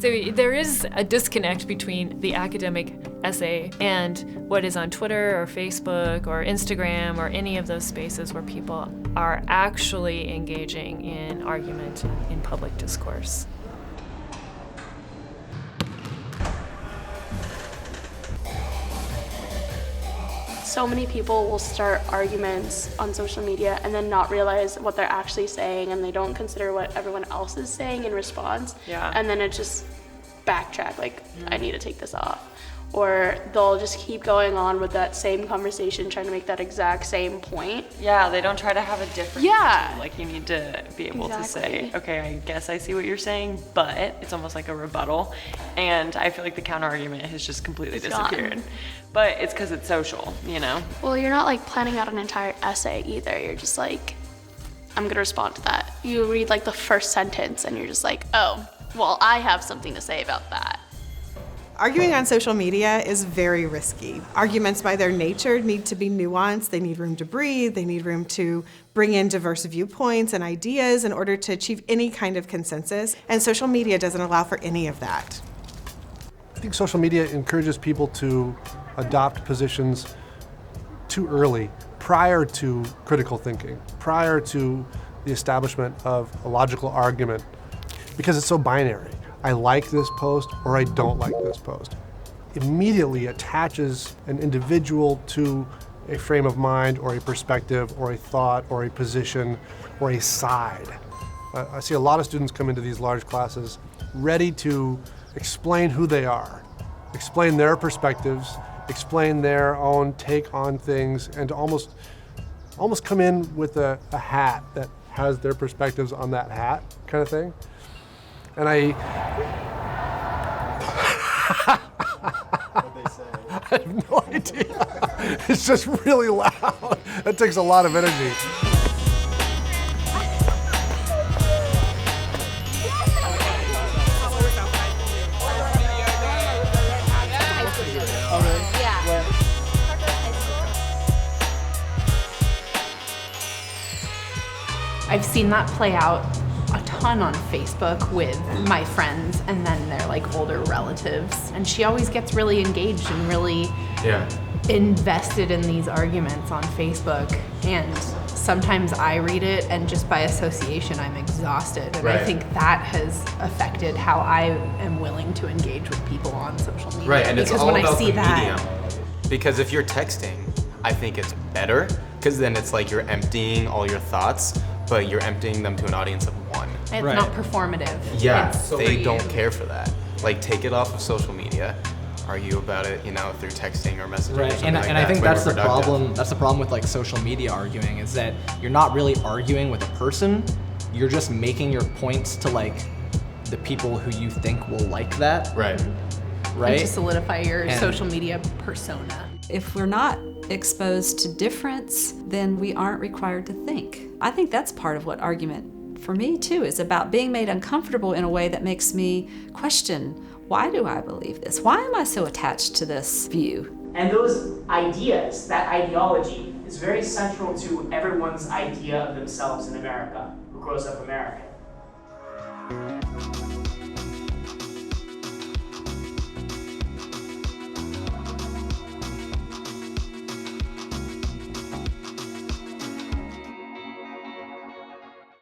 So there is a disconnect between the academic essay and what is on Twitter or Facebook or Instagram or any of those spaces where people are actually engaging in argument in public discourse. So many people will start arguments on social media and then not realize what they're actually saying, and they don't consider what everyone else is saying in response. Yeah. And then it just backtrack, like, I need to take this off. Or they'll just keep going on with that same conversation, trying to make that exact same point. Yeah, they don't try to have a different Yeah. Like, you need to be able to say, Exactly. okay, I guess I see what you're saying, but it's almost like a rebuttal. And I feel like the counter argument has just completely It's disappeared. gone. But it's because it's social, you know? Well, you're not like planning out an entire essay either. You're just like, I'm gonna respond to that. You read like the first sentence and you're just like, oh, well, I have something to say about that. Arguing on social media is very risky. Arguments by their nature need to be nuanced. They need room to breathe. They need room to bring in diverse viewpoints and ideas in order to achieve any kind of consensus. And social media doesn't allow for any of that. I think social media encourages people to adopt positions too early, prior to critical thinking, prior to the establishment of a logical argument, because it's so binary. I like this post or I don't like this post. Immediately attaches an individual to a frame of mind or a perspective or a thought or a position or a side. I see a lot of students come into these large classes ready to explain who they are, explain their perspectives, explain their own take on things, and to almost come in with a hat that has their perspectives on that hat kind of thing. And I have no idea. It's just really loud. That takes a lot of energy. I've seen that play out a ton on Facebook with my friends and then their like older relatives. And she always gets really engaged and really invested in these arguments on Facebook. And sometimes I read it and just by association I'm exhausted. And I think that has affected how I am willing to engage with people on social media. Right, and it's because all when about I see the that, medium. Because if you're texting, I think it's better, because then it's like you're emptying all your thoughts, but you're emptying them to an audience of one. it's not performative. Yeah, It's they free. don't care for that. Like, take it off of social media, argue about it, you know, through texting or messaging or Right, something and like I think Way that's more the productive. problem. That's the problem with like social media arguing, is that you're not really arguing with a person. You're just making your points to like the people who you think will like that. Right. Right. And to solidify your And- social media persona. If we're not exposed to difference, then we aren't required to think. I think that's part of what argument, for me too, is about being made uncomfortable in a way that makes me question, why do I believe this? Why am I so attached to this view? And those ideas, that ideology, is very central to everyone's idea of themselves in America, who grows up American.